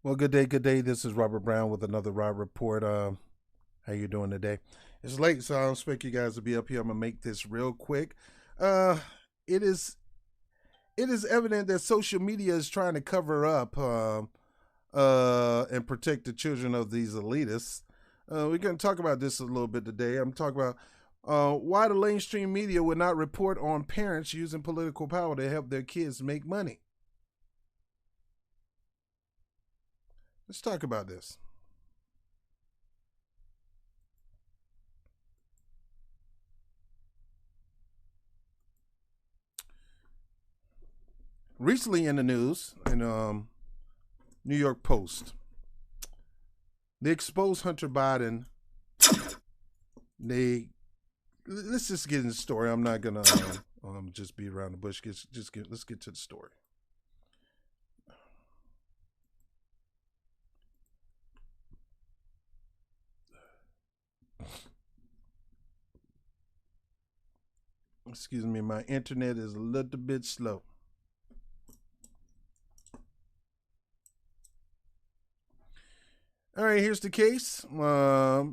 Well, good day, good day. This is Robert Brown with another Rob Report. How you doing today? It's late, so I don't expect you guys to be up here. I'm gonna make this real quick. Uh, it is it is evident that social media is trying to cover up and protect the children of these elitists. We're gonna talk about this a little bit today. I'm talking about why the mainstream media would not report on parents using political power to help their kids make money. Let's talk about this. Recently in the news, in New York Post, they exposed Hunter Biden. They Let's just get in the story. I'm not gonna just beat around the bush. Let's get to the story. Excuse me, my internet is a little bit slow. All right, here's the case.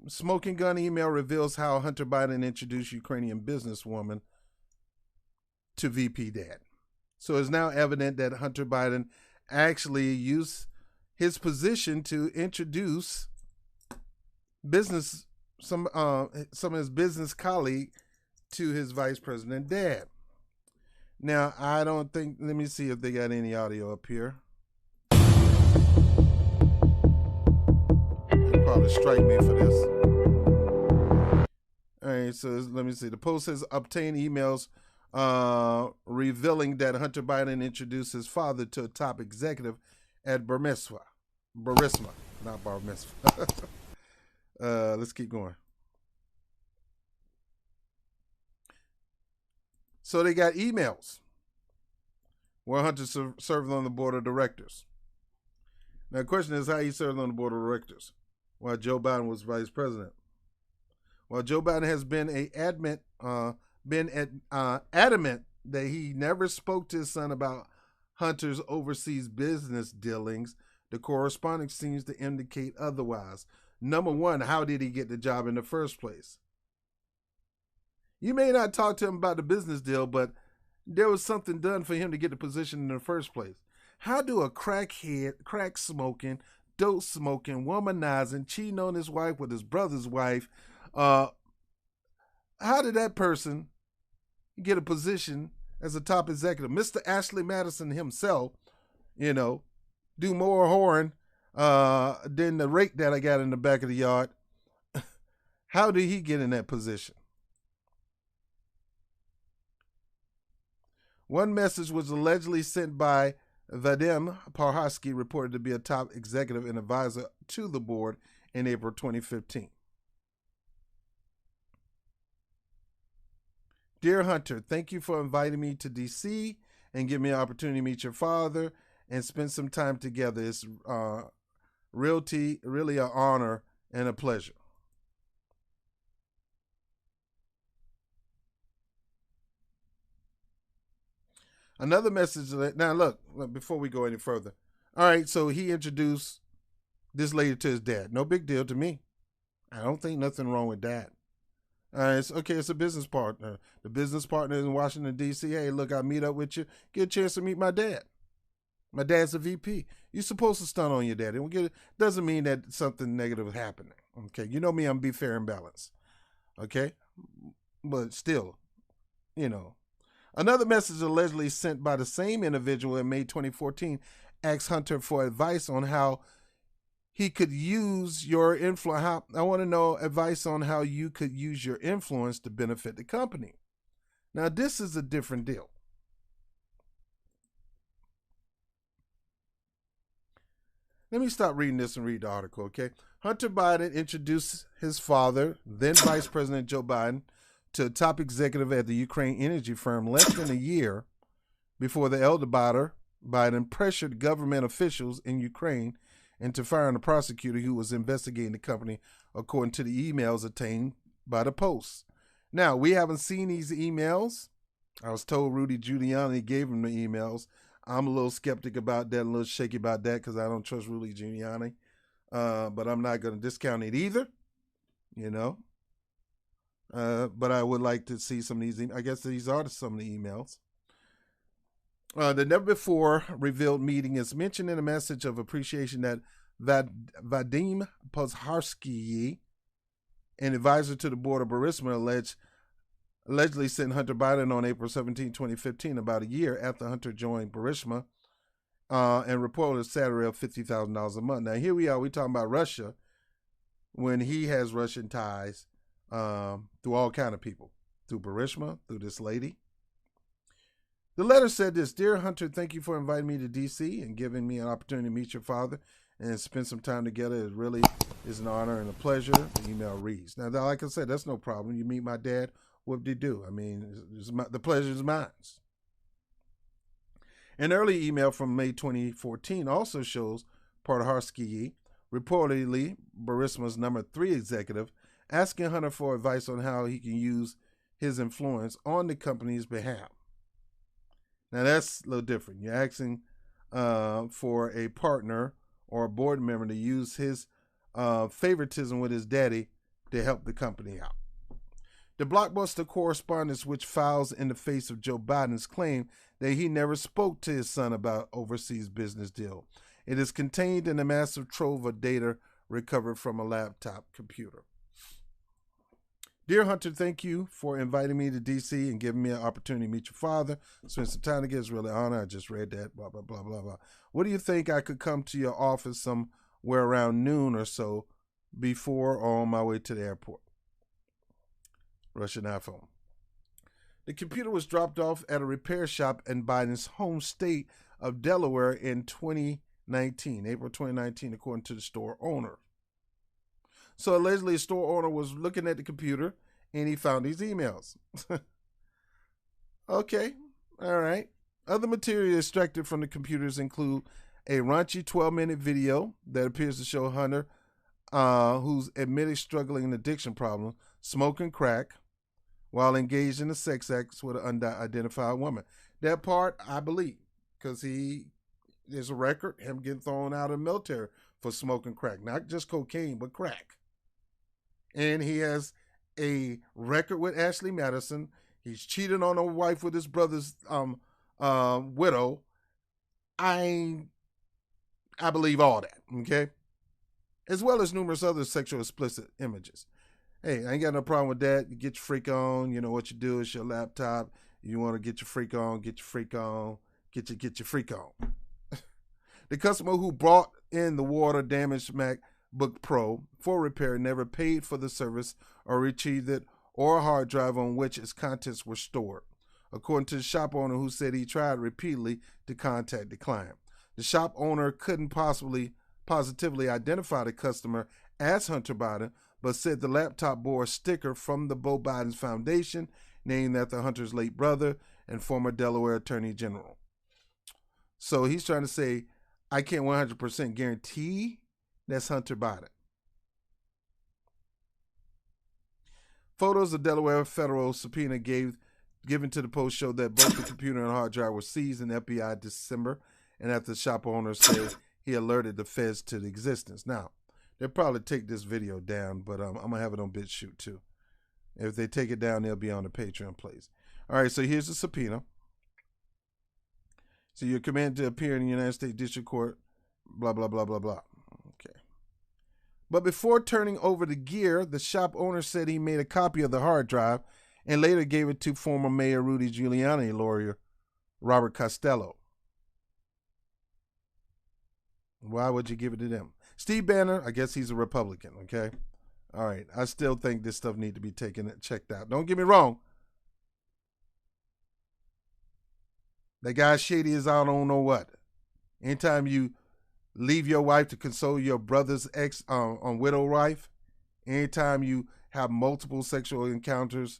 Smoking gun email reveals how Hunter Biden introduced Ukrainian businesswoman to VP dad. So it's now evident that Hunter Biden actually used his position to introduce business some of his business colleague to his vice president dad. Now I don't think. Let me see if they got any audio up here. They'll probably strike me for this. All right, so let me see. The Post has obtained emails revealing that Hunter Biden introduced his father to a top executive at Burisma, not Bar Mitzvah. Let's keep going. So they got emails where Hunter served on the board of directors. Now, the question is how he served on the board of directors while Joe Biden was vice president. Well, Joe Biden has adamant that he never spoke to his son about Hunter's overseas business dealings. The correspondence seems to indicate otherwise. Number one, how did he get the job in the first place? You may not talk to him about the business deal, but there was something done for him to get the position in the first place. How do a crackhead, crack smoking, dope smoking, womanizing, cheating on his wife with his brother's wife, uh, how did that person get a position as a top executive? Mr. Ashley Madison himself, you know, do more whoring than the rake that I got in the back of the yard. How did he get in that position? One message was allegedly sent by Vadim Parhasky, reported to be a top executive and advisor to the board in April 2015. Dear Hunter, thank you for inviting me to DC and give me an opportunity to meet your father and spend some time together. It's really an honor and a pleasure. Another message now look, before we go any further. All right, so he introduced this lady to his dad. No big deal to me. I don't think nothing wrong with that. It's okay. It's a business partner. The business partner in Washington D.C. Hey, look, I meet up with you. Get a chance to meet my dad. My dad's a VP. You're supposed to stun on your dad. It doesn't mean that something negative is happening. Okay, you know me. I'm be fair and balanced. Okay, but still, you know. Another message allegedly sent by the same individual in May 2014 asked Hunter for advice on how he could use your influence. I want to know advice on how you could use your influence to benefit the company. Now, this is a different deal. Let me stop reading this and read the article, okay? Hunter Biden introduced his father, then Vice President Joe Biden, to a top executive at the Ukraine energy firm less than a year before the elder Biden pressured government officials in Ukraine into firing a prosecutor who was investigating the company, according to the emails obtained by the Post. Now, we haven't seen these emails. I was told Rudy Giuliani gave him the emails. I'm a little skeptic about that, a little shaky about that because I don't trust Rudy Giuliani. But I'm not going to discount it either, you know. But I would like to see some of these. I guess these are some of the emails. The never before revealed meeting is mentioned in a message of appreciation that Vadim Pozharsky, an advisor to the board of Burisma, allegedly sent Hunter Biden on April 17, 2015, about a year after Hunter joined Burisma, and reported a salary of $50,000 a month. Now, here we are. We're talking about Russia when he has Russian ties through all kind of people, through Burisma, through this lady. The letter said this: Dear Hunter, thank you for inviting me to D.C. and giving me an opportunity to meet your father and spend some time together. It really is an honor and a pleasure. The email reads. Now, like I said, that's no problem. You meet my dad, whoop-de-doo. I mean, the pleasure is mine. An early email from May 2014 also shows Podharsky, reportedly Burisma's number 3 executive, asking Hunter for advice on how he can use his influence on the company's behalf. Now, that's a little different. You're asking for a partner or a board member to use his favoritism with his daddy to help the company out. The Blockbuster correspondence, which files in the face of Joe Biden's claim that he never spoke to his son about overseas business deal. It is contained in a massive trove of data recovered from a laptop computer. Dear Hunter, thank you for inviting me to D.C. and giving me an opportunity to meet your father. Spend some time together. It's really an honor. I just read that, blah, blah, blah, blah, blah. What do you think I could come to your office somewhere around noon or so before or on my way to the airport? Russian iPhone. The computer was dropped off at a repair shop in Biden's home state of Delaware in 2019, April 2019, according to the store owner. So allegedly, a store owner was looking at the computer and he found these emails. Okay, all right. Other material extracted from the computers include a raunchy 12-minute video that appears to show Hunter, who's admitted struggling an addiction problem, smoking crack while engaged in a sex act with an unidentified woman. That part, I believe, because there's a record, him getting thrown out of the military for smoking crack. Not just cocaine, but crack. And he has a record with Ashley Madison. He's cheated on a wife with his brother's widow. I believe all that, okay? As well as numerous other sexual explicit images. Hey, I ain't got no problem with that. You get your freak on. You know what you do is your laptop. You want to get your freak on, get your freak on, get your freak on. The customer who brought in the water-damaged MacBook Pro for repair never paid for the service or retrieved it or a hard drive on which its contents were stored, according to the shop owner, who said he tried repeatedly to contact the client. The shop owner couldn't positively identify the customer as Hunter Biden, but said the laptop bore a sticker from the Beau Biden's Foundation, named after Hunter's late brother and former Delaware Attorney General. So he's trying to say, I can't 100% guarantee that's Hunter Biden. Photos of Delaware federal subpoena given to the Post showed that both the computer and hard drive were seized in FBI December, and after the shop owner said he alerted the feds to the existence. Now, they'll probably take this video down, but I'm going to have it on BitChute too. If they take it down, they'll be on the Patreon, please. All right, so here's the subpoena. So you're commanded to appear in the United States District Court, blah, blah, blah, blah, blah. Okay. But before turning over the gear, the shop owner said he made a copy of the hard drive and later gave it to former Mayor Rudy Giuliani lawyer Robert Costello. Why would you give it to them? Steve Bannon, I guess he's a Republican, okay? All right, I still think this stuff needs to be checked out. Don't get me wrong. That guy shady as I don't know what. Anytime you leave your wife to console your brother's ex on widow wife, anytime you have multiple sexual encounters,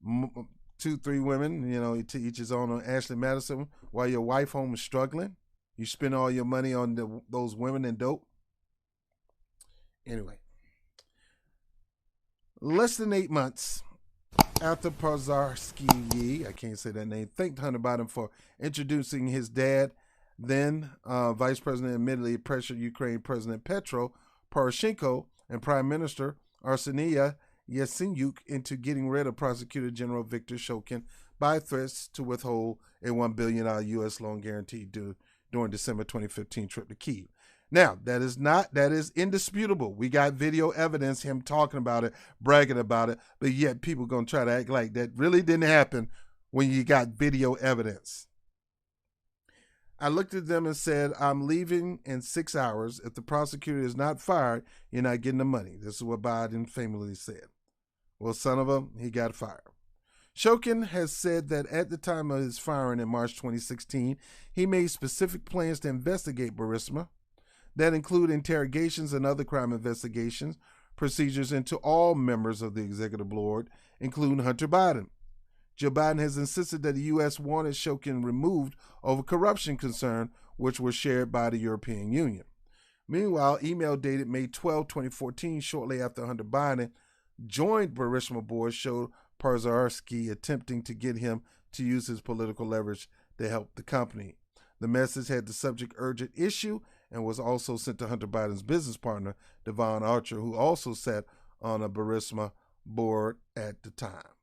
2-3 women, you know, to each his own, on Ashley Madison, while your wife home is struggling, you spend all your money on those women and dope. Anyway, less than 8 months after Pozharsky, I can't say that name, thanked Hunter Biden for introducing his dad Then Vice President admittedly pressured Ukraine President Petro Poroshenko and Prime Minister Arseniy Yatsenyuk into getting rid of Prosecutor General Viktor Shokin by threats to withhold a $1 billion U.S. loan guarantee due during December 2015 trip to Kyiv. Now, that is indisputable. We got video evidence, him talking about it, bragging about it, but yet people going to try to act like that really didn't happen when you got video evidence. I looked at them and said, I'm leaving in 6 hours. If the prosecutor is not fired, you're not getting the money. This is what Biden famously said. Well, son of a, he got fired. Shokin has said that at the time of his firing in March 2016, he made specific plans to investigate Burisma that include interrogations and other crime investigations procedures into all members of the executive board, including Hunter Biden. Joe Biden has insisted that the U.S. wanted Shokin removed over corruption concerns, which were shared by the European Union. Meanwhile, email dated May 12, 2014, shortly after Hunter Biden joined Burisma board, showed Pozharskyi attempting to get him to use his political leverage to help the company. The message had the subject urgent issue and was also sent to Hunter Biden's business partner, Devon Archer, who also sat on a Burisma board at the time.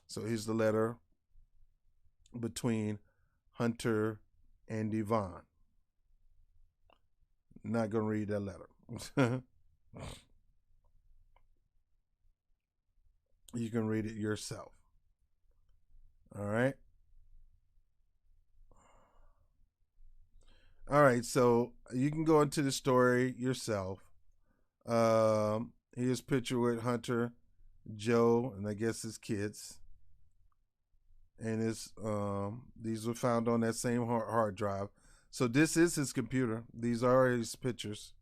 So here's the letter between Hunter and Devon. Not going to read that letter. You can read it yourself. All right. All right, so you can go into the story yourself. Here's a picture with Hunter, Joe, and I guess his kids. And these were found on that same hard drive. So this is his computer. These are his pictures,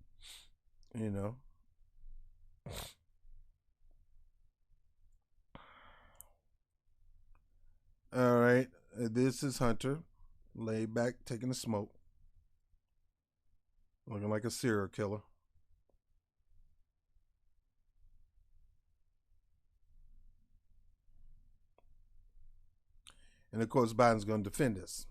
you know. All right, this is Hunter, laid back, taking a smoke, looking like a serial killer. And of course, Biden's going to defend this.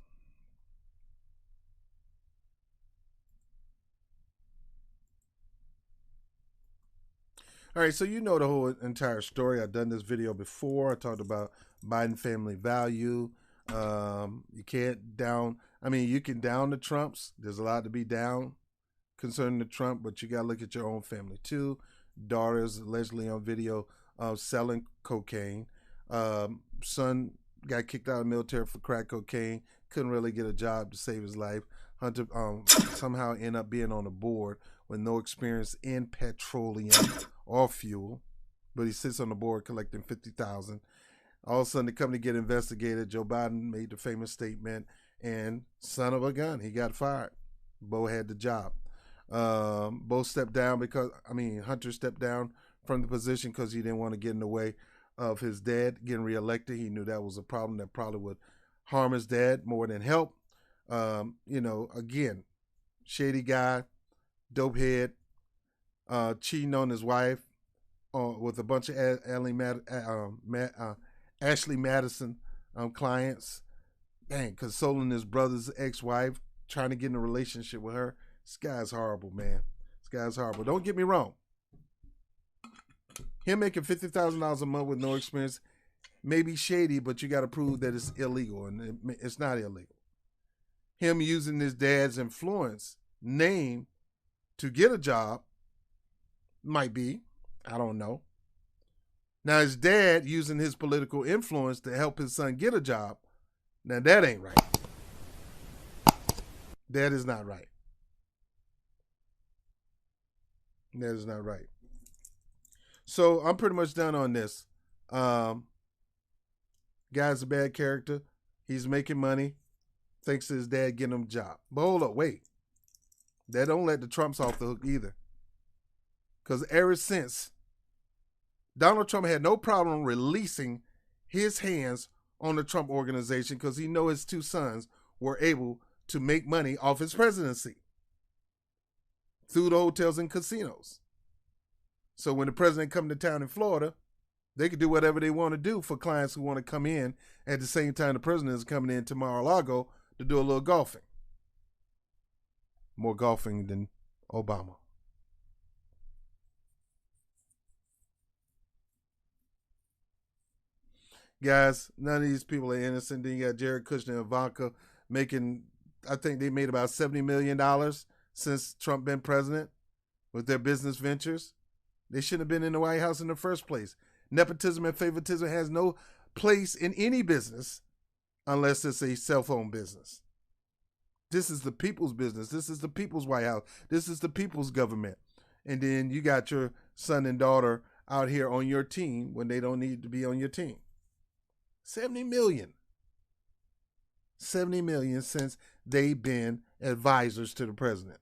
All right, so you know the whole entire story. I've done this video before. I talked about Biden family value. You can't down, I mean, you can down the Trumps. There's a lot to be down concerning the Trump, but you got to look at your own family too. Daughters allegedly on video selling cocaine. Son got kicked out of the military for crack cocaine. Couldn't really get a job to save his life. Hunter somehow ended up being on the board with no experience in petroleum or fuel, but he sits on the board collecting $50,000. All of a sudden, the company get investigated. Joe Biden made the famous statement, and son of a gun, he got fired. Bo had the job. Bo stepped down because, Hunter stepped down from the position because he didn't want to get in the way of his dad getting reelected. He knew that was a problem that probably would harm his dad more than help. Again, shady guy, dope head, cheating on his wife with a bunch of Ashley Madison clients. Dang, consoling his brother's ex-wife, trying to get in a relationship with her. This guy's horrible, man. This guy's horrible. Don't get me wrong. Him making $50,000 a month with no experience may be shady, but you got to prove that it's illegal, and it's not illegal. Him using his dad's influence name to get a job might be. I don't know. Now, his dad using his political influence to help his son get a job, now that ain't right. That is not right. That is not right. So I'm pretty much done on this. Guy's a bad character. He's making money. Thanks to his dad getting him a job. But hold up, wait. That don't let the Trumps off the hook either. Because ever since, Donald Trump had no problem releasing his hands on the Trump organization because he know his two sons were able to make money off his presidency through the hotels and casinos. So when the president come to town in Florida, they could do whatever they want to do for clients who want to come in at the same time the president is coming in to Mar-a-Lago to do a little golfing. more golfing than Obama. Guys, none of these people are innocent. Then you got Jared Kushner and Ivanka making, I think they made about $70 million since Trump been president with their business ventures. They shouldn't have been in the White House in the first place. Nepotism and favoritism has no place in any business unless it's a cell phone business. This is the people's business. This is the people's White House. This is the people's government. And then you got your son and daughter out here on your team when they don't need to be on your team. 70 million. 70 million since they've been advisors to the president.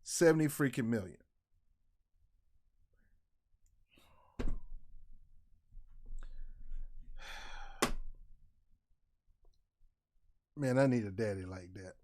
70 freaking million. Man, I need a daddy like that.